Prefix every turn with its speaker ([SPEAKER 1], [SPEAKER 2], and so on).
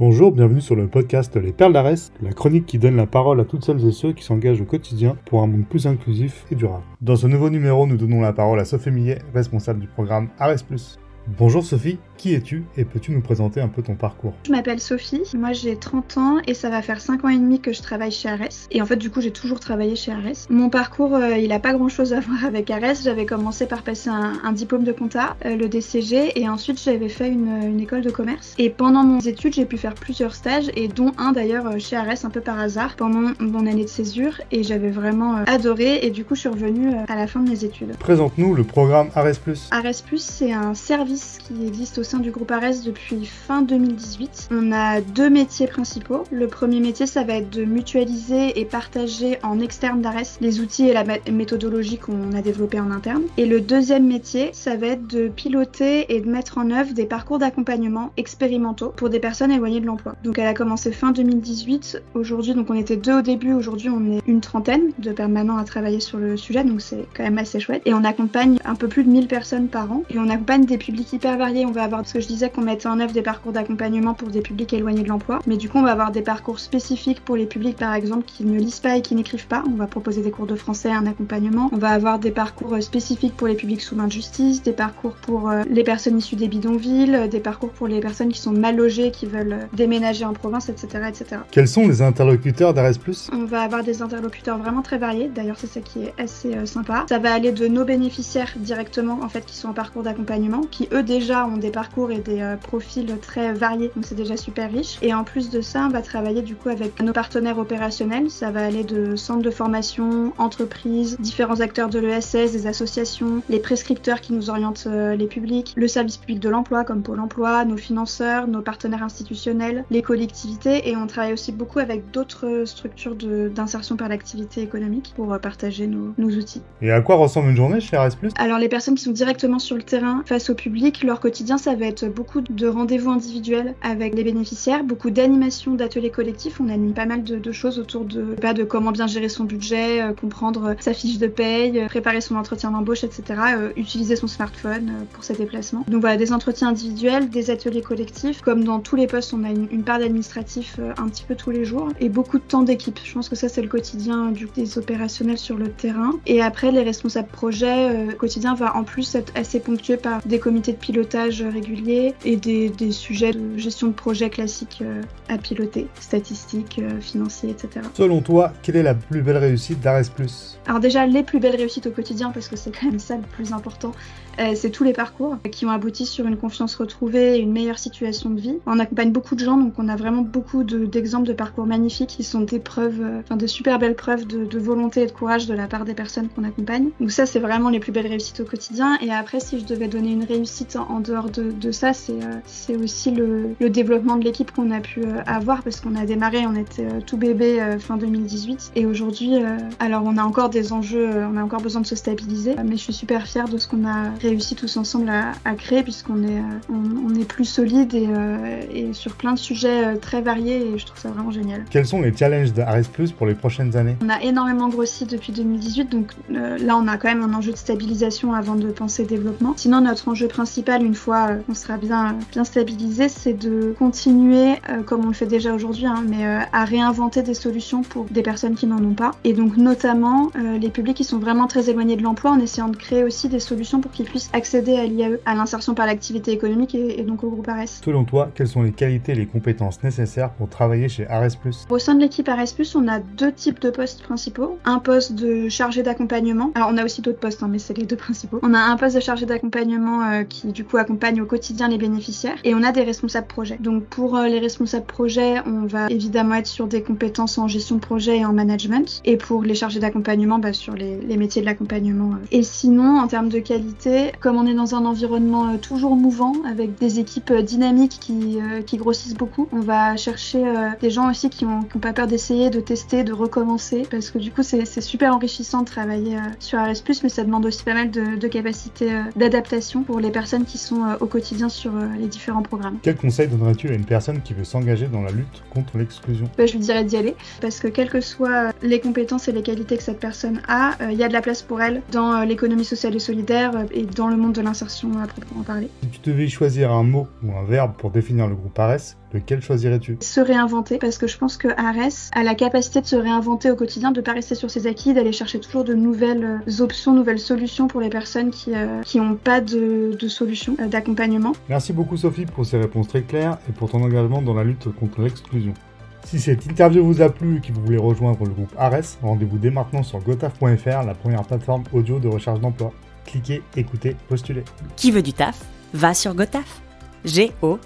[SPEAKER 1] Bonjour, bienvenue sur le podcast Les Perles d'Arès, la chronique qui donne la parole à toutes celles et ceux qui s'engagent au quotidien pour un monde plus inclusif et durable. Dans ce nouveau numéro, nous donnons la parole à Sophie Millet, responsable du programme Arès+. Bonjour Sophie, qui es-tu et peux-tu nous présenter un peu ton parcours?
[SPEAKER 2] Je m'appelle Sophie, moi j'ai 30 ans et ça va faire 5 ans et demi que je travaille chez Arès. Et en fait du coup j'ai toujours travaillé chez Arès. Mon parcours il a pas grand chose à voir avec Arès. J'avais commencé par passer un diplôme de compta, le DCG, et ensuite j'avais fait une école de commerce. Et pendant mes études j'ai pu faire plusieurs stages et dont un d'ailleurs chez Arès un peu par hasard pendant mon année de césure, et j'avais vraiment adoré et du coup je suis revenue à la fin de mes études.
[SPEAKER 1] Présente-nous le programme Arès+.
[SPEAKER 2] Arès+, c'est un service qui existe au sein du groupe Arès depuis fin 2018. On a deux métiers principaux. Le premier métier, ça va être de mutualiser et partager en externe d'Arès les outils et la méthodologie qu'on a développés en interne. Et le deuxième métier, ça va être de piloter et de mettre en œuvre des parcours d'accompagnement expérimentaux pour des personnes éloignées de l'emploi. Donc elle a commencé fin 2018. Aujourd'hui, donc on était 2 au début. Aujourd'hui, on est une trentaine de permanents à travailler sur le sujet. Donc c'est quand même assez chouette. Et on accompagne un peu plus de 1000 personnes par an. Et on accompagne des publics hyper variés. On va avoir, parce que je disais qu'on mettait en œuvre des parcours d'accompagnement pour des publics éloignés de l'emploi, mais du coup on va avoir des parcours spécifiques pour les publics par exemple qui ne lisent pas et qui n'écrivent pas. On va proposer des cours de français, un accompagnement. On va avoir des parcours spécifiques pour les publics sous main de justice, des parcours pour les personnes issues des bidonvilles, des parcours pour les personnes qui sont mal logées, qui veulent déménager en province, etc., etc.
[SPEAKER 1] Quels sont les interlocuteurs d'Arès+?
[SPEAKER 2] On va avoir des interlocuteurs vraiment très variés. D'ailleurs c'est ça qui est assez sympa. Ça va aller de nos bénéficiaires directement en fait qui sont en parcours d'accompagnement, qui eux déjà ont des parcours et des profils très variés, donc c'est déjà super riche. Et en plus de ça, on va travailler du coup avec nos partenaires opérationnels. Ça va aller de centres de formation, entreprises, différents acteurs de l'ESS, des associations, les prescripteurs qui nous orientent les publics, le service public de l'emploi comme Pôle emploi, nos financeurs, nos partenaires institutionnels, les collectivités, et on travaille aussi beaucoup avec d'autres structures d'insertion par l'activité économique pour partager nos outils.
[SPEAKER 1] Et à quoi ressemble une journée chez Arès+?
[SPEAKER 2] Alors les personnes qui sont directement sur le terrain face au public, leur quotidien ça va être beaucoup de rendez-vous individuels avec les bénéficiaires, beaucoup d'animations d'ateliers collectifs. On anime pas mal de choses autour de comment bien gérer son budget, comprendre sa fiche de paye, préparer son entretien d'embauche, etc. Utiliser son smartphone pour ses déplacements. Donc voilà, des entretiens individuels, des ateliers collectifs. Comme dans tous les postes, on a une part d'administratif un petit peu tous les jours et beaucoup de temps d'équipe. Je pense que ça c'est le quotidien des opérationnels sur le terrain. Et après, les responsables projets, le quotidien va en plus être assez ponctué par des comités de pilotage réguliers et des sujets de gestion de projet classiques à piloter, statistiques, financiers, etc.
[SPEAKER 1] Selon toi, quelle est la plus belle réussite d'Arès+?
[SPEAKER 2] Alors déjà, les plus belles réussites au quotidien, parce que c'est quand même ça le plus important, c'est tous les parcours qui ont abouti sur une confiance retrouvée et une meilleure situation de vie. On accompagne beaucoup de gens, donc on a vraiment beaucoup d'exemples de parcours magnifiques qui sont des preuves, de super belles preuves de volonté et de courage de la part des personnes qu'on accompagne. Donc ça, c'est vraiment les plus belles réussites au quotidien. Et après, si je devais donner une réussite en dehors de ça, c'est aussi le développement de l'équipe qu'on a pu avoir, parce qu'on a démarré, on était tout bébé fin 2018, et aujourd'hui, alors on a encore des enjeux, on a encore besoin de se stabiliser, mais je suis super fière de ce qu'on a réussi tous ensemble à créer, puisqu'on est plus solide et sur plein de sujets très variés, et je trouve ça vraiment génial.
[SPEAKER 1] Quels sont les challenges d'Arès+ pour les prochaines années?
[SPEAKER 2] On a énormément grossi depuis 2018, donc là on a quand même un enjeu de stabilisation avant de penser développement. Sinon, notre enjeu principal, une fois qu'on sera bien stabilisé, c'est de continuer, comme on le fait déjà aujourd'hui, mais à réinventer des solutions pour des personnes qui n'en ont pas. Et donc notamment les publics qui sont vraiment très éloignés de l'emploi, en essayant de créer aussi des solutions pour qu'ils puissent accéder à l'IAE, à l'insertion par l'activité économique et donc au groupe Arès.
[SPEAKER 1] Selon toi, quelles sont les qualités et les compétences nécessaires pour travailler chez Arès+?
[SPEAKER 2] Au sein de l'équipe Arès+, on a 2 types de postes principaux. Un poste de chargé d'accompagnement. Alors on a aussi d'autres postes, mais c'est les 2 principaux. On a un poste de chargé d'accompagnement qui du coup accompagne au quotidien les bénéficiaires, et on a des responsables projets. Donc pour les responsables projets, on va évidemment être sur des compétences en gestion de projet et en management, et pour les chargés d'accompagnement, sur les métiers de l'accompagnement. Et sinon, en termes de qualité, comme on est dans un environnement toujours mouvant, avec des équipes dynamiques qui grossissent beaucoup, on va chercher des gens aussi qui ont pas peur d'essayer, de tester, de recommencer, parce que du coup c'est super enrichissant de travailler sur Arès+, mais ça demande aussi pas mal de capacités d'adaptation pour les personnes qui sont au quotidien sur les différents programmes.
[SPEAKER 1] Quel conseil donnerais-tu à une personne qui veut s'engager dans la lutte contre l'exclusion?
[SPEAKER 2] Je lui dirais d'y aller, parce que quelles que soient les compétences et les qualités que cette personne a, il y a de la place pour elle dans l'économie sociale et solidaire et dans le monde de l'insertion à proprement parler.
[SPEAKER 1] Si tu devais choisir un mot ou un verbe pour définir le groupe Arès, lequel choisirais-tu?
[SPEAKER 2] Se réinventer, parce que je pense que Ares a la capacité de se réinventer au quotidien, de pas rester sur ses acquis, d'aller chercher toujours de nouvelles options, nouvelles solutions pour les personnes qui n'ont pas de solution d'accompagnement.
[SPEAKER 1] Merci beaucoup Sophie pour ces réponses très claires et pour ton engagement dans la lutte contre l'exclusion. Si cette interview vous a plu et que vous voulez rejoindre le groupe Ares, rendez-vous dès maintenant sur gotaf.fr, la première plateforme audio de recherche d'emploi. Cliquez, écoutez, postulez.
[SPEAKER 3] Qui veut du taf? Va sur Gotaf. GOTAF.fr.